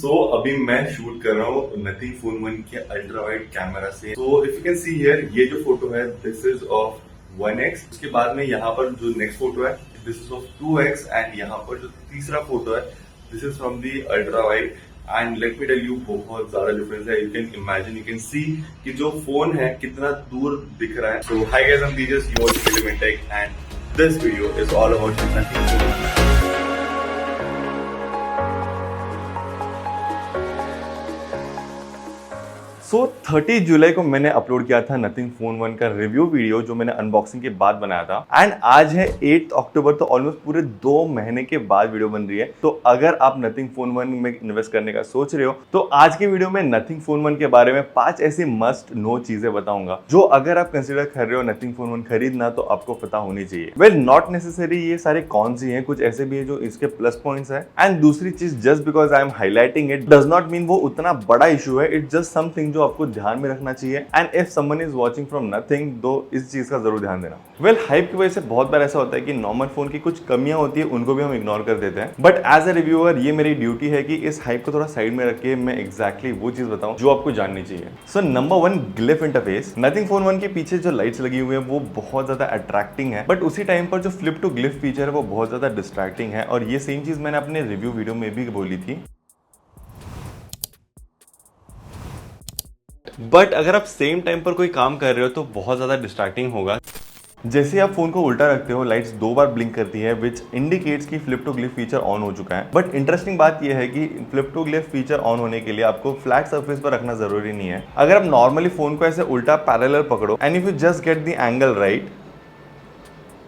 अभी मैं शूट कर रहा हूँ नथिंग फोन 1 के अल्ट्रा वाइड कैमरा से। If you can see here, ये जो फोटो है दिस इज ऑफ 1x। उसके बाद में यहाँ पर जो नेक्स्ट फोटो है this is of 2x and यहाँ पर जो तीसरा फोटो है this is from the ultra wide. And let me tell you, बहुत ज्यादा डिफरेंस है। You can imagine, you can see कि जो फोन है कितना दूर दिख रहा है। So hi guys, I am Tejas, you are watching Mintek and this video is all about nothing phone 1। So 30 जुलाई को मैंने अपलोड किया था नथिंग फोन 1 का रिव्यू वीडियो, जो मैंने अनबॉक्सिंग के बाद बनाया था। एंड आज है 8 अक्टूबर, तो ऑलमोस्ट पूरे 2 महीने के बाद वीडियो बन रही है। तो अगर आप नथिंग फोन 1 में इन्वेस्ट करने का सोच रहे हो तो आज की वीडियो में नथिंग फोन 1 के बारे में 5 ऐसी मस्ट नो चीजें बताऊंगा, जो अगर आप कंसिडर कर रहे हो नथिंग फोन 1 खरीदना तो आपको पता होनी चाहिए। वेल, नॉट नेसेसरी ये सारे कौन सी हैं, कुछ ऐसे भी है जो इसके प्लस पॉइंट्स है। एंड दूसरी चीज, just because I am highlighting it does not mean वो उतना बड़ा इशू है। इट्स जस्ट समथिंग जो आपको ध्यान में रखना चाहिए। And if someone is watching from nothing, तो इस चीज का जरूर ध्यान देना। वेल, हाइप की वजह से बहुत बार ऐसा होता है कि नॉर्मल फोन की कुछ कमियां होती है, उनको भी हम इग्नोर कर देते हैं। बट एज अ रिव्यूअर ये मेरी ड्यूटी है कि इस हाइप को थोड़ा साइड में रख के मैं एग्जैक्टली वो चीज बताऊं जो आपको जाननी चाहिए। So number 1, glyph interface. Nothing phone 1 के पीछे जो लाइट्स लगी हुई है वो बहुत ज्यादा अट्रैक्टिंग है, बट उसी टाइम पर जो फ्लिप टू ग्लिफ फीचर है वो बहुत ज्यादा डिस्ट्रैक्टिंग है। और ये सेम चीज मैंने अपने रिव्यू वीडियो में भी बोली थी। बट अगर आप सेम टाइम पर कोई काम कर रहे हो तो बहुत ज्यादा डिस्ट्रैक्टिंग होगा। जैसे आप फोन को उल्टा रखते हो, लाइट्स 2 बार ब्लिंक करती है, विच इंडिकेट्स कि flip to glyph feature on हो चुका है। बट इंटरेस्टिंग बात यह है कि flip to glyph feature on होने के लिए आपको फ्लैट सरफेस पर रखना जरूरी नहीं है। अगर आप नॉर्मली फोन को ऐसे उल्टा पैरेलल पकड़ो and if you just get the angle right,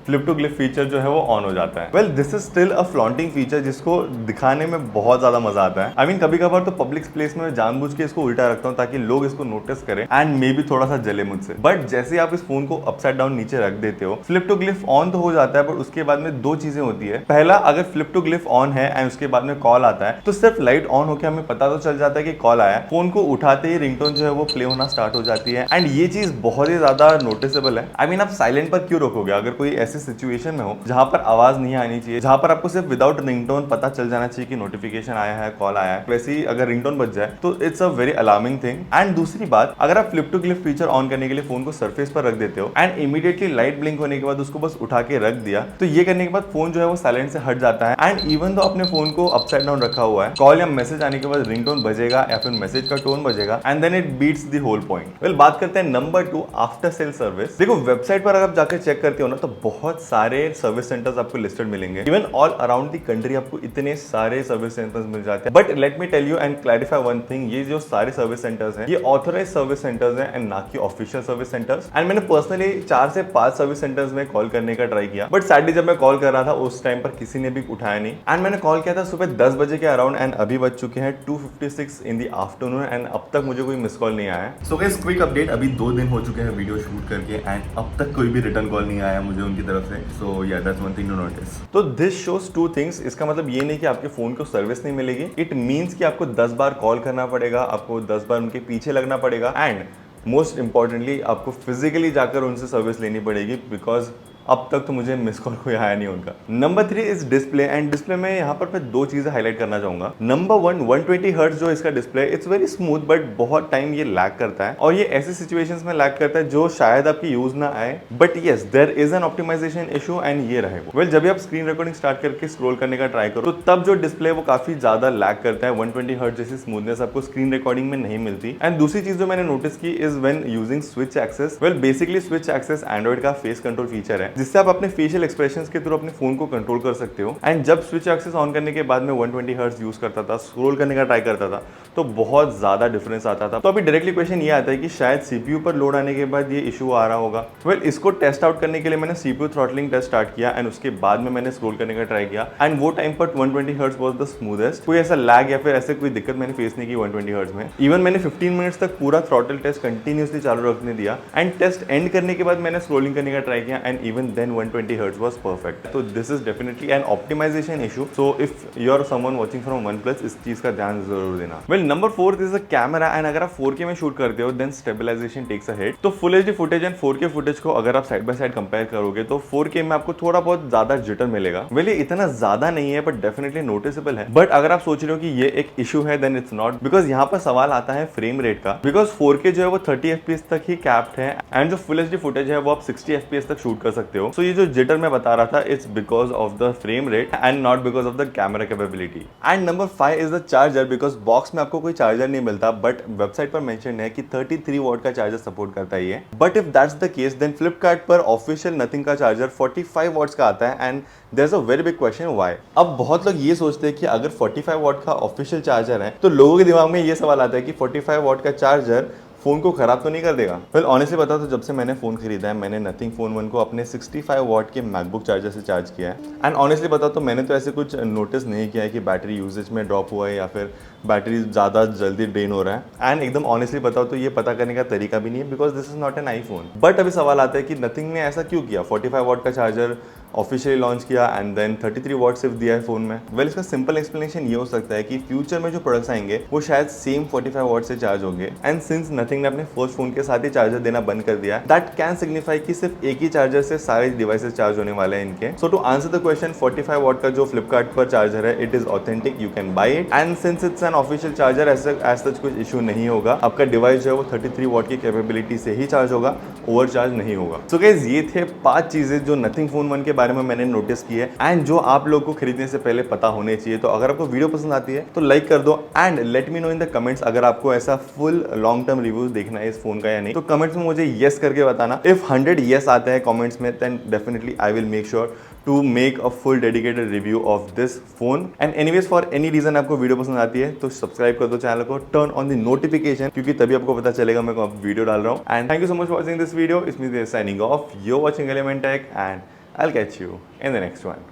flip to glyph feature जो है वो ऑन हो जाता है। Well, this is still a flaunting feature जिसको दिखाने में बहुत ज्यादा मजा आता है। आई मीन कभी कभार तो पब्लिक प्लेस में जानबूझ के इसको उल्टा रखता हूँ ताकि लोग इसको नोटिस करें एंड मे भी थोड़ा सा जले मुझसे। बट जैसे आप इस फोन को अपसाइड डाउन नीचे रख देते हो, फ्लिप टू ग्लिफ ऑन तो हो जाता है, बट उसके बाद में 2 चीजें होती है। पहला, अगर फ्लिप टू ग्लिफ ऑन है एंड उसके बाद में कॉल आता है तो सिर्फ लाइट ऑन होकर हमें पता तो चल जाता है कि कॉल आया है। फोन को उठाते ही रिंगटोन जो है वो प्ले होना स्टार्ट हो जाती है एंड ये चीज बहुत ही ज्यादा नोटिसेबल है। आई मीन आप साइलेंट पर क्यों रखोगे? अगर कोई ऐसी सिचुएशन में हो जहां पर आवाज नहीं आनी चाहिए, जहां पर आपको सिर्फ विदाउट रिंगटोन पता चल जाना चाहिए कि नोटिफिकेशन आया है, कॉल आया है, वैसे ही अगर रिंगटोन बज जाए तो it's a very alarming thing. And दूसरी बात, अगर आप flip to glyph feature on करने के लिए फोन को सरफेस पर रख देते हो एंड इमीडिएटली लाइट ब्लिंक होने के बाद उसको बस उठा के रख दिया, तो ये करने के बाद फोन जो है वो साइलेंट से हट जाता है। एंड इवन तो अपने फोन को अपसाइड डाउन रखा हुआ है, कॉल या मैसेज आने के बाद रिंगटोन बजेगा या फिर मैसेज का टोन बजेगा and then it beats the whole point. Well, बात करते हैं नंबर 2, आफ्टर सेल सर्विस। देखो, वेबसाइट पर अगर आप जाकर चेक करते हो ना तो बहुत सारे सर्विस सेंटर्स आपको लिस्टेड मिलेंगे। Even all around the country आपको इतने सारे सर्विस सेंटर्स मिल जाते हैं। But let me tell you and clarify one thing, ये जो सारे सर्विस सेंटर्स हैं ये ऑथराइज्ड सर्विस सेंटर्स हैं एंड ना कि ऑफिशियल सर्विस सेंटर्स। एंड मैंने पर्सनली 4 से 5 सर्विस सेंटर्स में कॉल करने का ट्राई किया, बट सैडली जब मैं कॉल कर रहा था उस टाइम पर किसी ने भी उठाया नहीं। एंड मैंने कॉल किया था सुबह 10 बजे के अराउंड एंड अभी बज चुके हैं 2:56 इन द आफ्टरनून एंड अब तक मुझे कोई मिस कॉल नहीं आया है। सो गाइस, क्विक अपडेट, अभी 2 दिन हो चुके हैं वीडियो शूट करके एंड अब तक कोई भी रिटर्न कॉल नहीं आया मुझे उनकी तरफ से। So yeah that's one thing to notice. तो दिस शोज 2 थिंग्स। इसका मतलब ये नहीं कि आपके फोन को सर्विस नहीं मिलेगी, इट मीन्स कि आपको 10 बार कॉल करना पड़ेगा, आपको 10 बार उनके पीछे लगना पड़ेगा एंड मोस्ट इंपॉर्टेंटली आपको फिजिकली जाकर उनसे सर्विस लेनी पड़ेगी, बिकॉज अब तक तो मुझे मिस कॉल कोई आया नहीं उनका। Number 3 is display. And display में यहाँ पर मैं 2 चीजें हाईलाइट करना चाहूंगा। नंबर 1, 120 हर्ट्ज जो इसका display, it's very smooth, but बहुत टाइम ये लैग करता है और ये ऐसे सिचुएशंस में लैग करता है जो शायद आपकी यूज ना आए। But yes, there is an optimisation issue and ये रहे वो। वेल, जब भी आप स्क्रीन रिकॉर्डिंग स्टार्ट करके स्क्रॉल करने का ट्राई करो तो तब जो डिस्प्ले वो काफी ज्यादा लैग करता है। 120 हर्ट्ज जैसी स्मूथनेस आपको स्क्रीन रिकॉर्डिंग में नहीं मिलती। एंड दूसरी चीज जो मैंने नोटिस की is when using switch access. Well, basically switch access Android का फेस कंट्रोल फीचर है जिससे आप अपने फेशियल एक्सप्रेशंस के थ्रू अपने फोन को कंट्रोल कर सकते हो। एंड जब स्विच एक्सेस ऑन करने के बाद में 120 हर्ट्ज यूज करता था, स्क्रॉल करने का ट्राई करता था, तो बहुत ज्यादा डिफरेंस आता था। तो अभी डायरेक्टली क्वेश्चन ये आता है कि शायद सीपीयू पर लोड आने के बाद ये इशू आ रहा होगा। वेल, इसको टेस्ट आउट करने के लिए मैंने सीपीयू थ्रॉटलिंग टेस्ट स्टार्ट किया एंड उसके बाद में मैंने स्क्रॉल करने का ट्राई किया एंड वो टाइम पर 120 हर्ट्ज वाज द स्मूथेस्ट। कोई ऐसा लैग या फिर ऐसे कोई दिक्कत मैंने फेस नहीं की 120 हर्ट्ज में। इवन मैंने 15 मिनट्स तक पूरा थ्रॉटल टेस्ट कंटिन्यूसली चालू रखने दिया एंड टेस्ट एंड करने के बाद मैंने स्क्रॉलिंग करने का ट्राई किया and even then 120 hertz was perfect. तो this is definitely an optimisation issue. So if you are someone watching from OnePlus, इस चीज का ध्यान जरूर देना। Well, number 4 is the camera and अगर आप 4K में शूट करते हो then stabilization takes a hit. तो full HD footage and 4K footage को अगर आप साइड बाय साइड कंपेयर करोगे तो 4K में आपको थोड़ा बहुत ज्यादा जिटर मिलेगा। वेल ये इतना ज्यादा नहीं है बट डेफिनेटली नोटिसेबल है। बट अगर आप सोच रहे हो कि ये एक इशू है देन इट्स नॉट, बिकॉज यहाँ पर सवाल आता है फ्रेम रेट का। बिकॉज 4K जो है वो 30 FPS तक ही कैप्ड है एंड जो फुल एचडी फुटेज है वो आप 60 FPS तक शूट कर सकते हो। सो ये जो जिटर मैं बता रहा था it's because of the frame rate and not because of the camera capability. And number 5 is the charger. Because box में आपको कोई चार्जर नहीं मिलता बट वेबसाइट पर मेंशन है कि 33 वॉट का चार्जर सपोर्ट करता है ये। But if that's the case then Flipkart पर ऑफिशियल नथिंग का चार्जर 45 वॉट्स का आता है and there is a very big question why. अब बहुत लोग ये सोचते हैं कि अगर 45 वॉट का ऑफिशियल चार्जर है तो लोगों के दिमाग में ये सवाल आता है कि 45 वॉट का चार्जर फोन को खराब तो नहीं कर देगा। वेल ऑनेस्टली बता तो जब से मैंने फोन खरीदा है मैंने नथिंग फोन 1 को अपने 65 वॉट के मैकबुक चार्जर से चार्ज किया है एंड ऑनेस्टली बता तो मैंने तो ऐसे कुछ नोटिस नहीं किया है कि बैटरी यूजेज में ड्रॉप हुआ है या फिर बैटरी ज़्यादा जल्दी ड्रेन हो रहा है। एंड एकदम ऑनेस्टली बताओ तो ये पता करने का तरीका भी नहीं है because this is not an iPhone. But अभी सवाल आता है कि नथिंग ने ऐसा क्यों किया, 45 वॉट का चार्जर ऑफिशियली लॉन्च किया एंड देन 33 वॉट सिर्फ दिया है फोन में। वेल इसका सिंपल एक्सप्लेनेशन ये हो सकता है कि फ्यूचर में जो प्रोडक्ट्स आएंगे वो शायद सेम 45 वॉट से चार्ज होंगे एंड सिंस नथिंग ने अपने फर्स्ट फोन के साथ ही चार्जर देना बंद कर दिया दैट कैन सिग्निफाई कि सिर्फ एक ही चार्जर से सारे डिवाइसेस चार्ज होने वाले हैं इनके। So to answer the question 45 watt का जो फ्लिपकार्ट पर चार्जर है it is authentic, you can buy it and since it's an official charger as such कुछ इशू नहीं होगा। आपका डिवाइस जो है वो 33 वॉट की कैपेबिलिटी से ही चार्ज होगा, ओवर चार्ज नहीं होगा। सो गाइस ये थे 5 चीजें जो नथिंग फोन 1 के बारे में मैंने नोटिस की है एंड जो आप लोगों को खरीदने से पहले पता होने चाहिए। तो अगर आपको वीडियो पसंद आती है तो लाइक कर दो and let me know in the comments अगर आपको ऐसा फुल लॉन्ग टर्म रिव्यूज देखना है इस फोन का या नहीं। तो कमेंट्स में मुझे येस करके बताना। इफ 100 येस आते हैं कमेंट्स में then definitely I will make sure to make a full dedicated review of this phone. And anyways for any reason आपको वीडियो पसंद आती है तो सब्सक्राइब कर दो चैनल को, टर्न ऑन द नोटिफिकेशन क्योंकि तभी आपको पता चलेगा मैं कब वीडियो डाल रहा हूँ। And thank you so much for watching this video. It's me signing off, you are watching Element Tech and I'll catch you in the next one.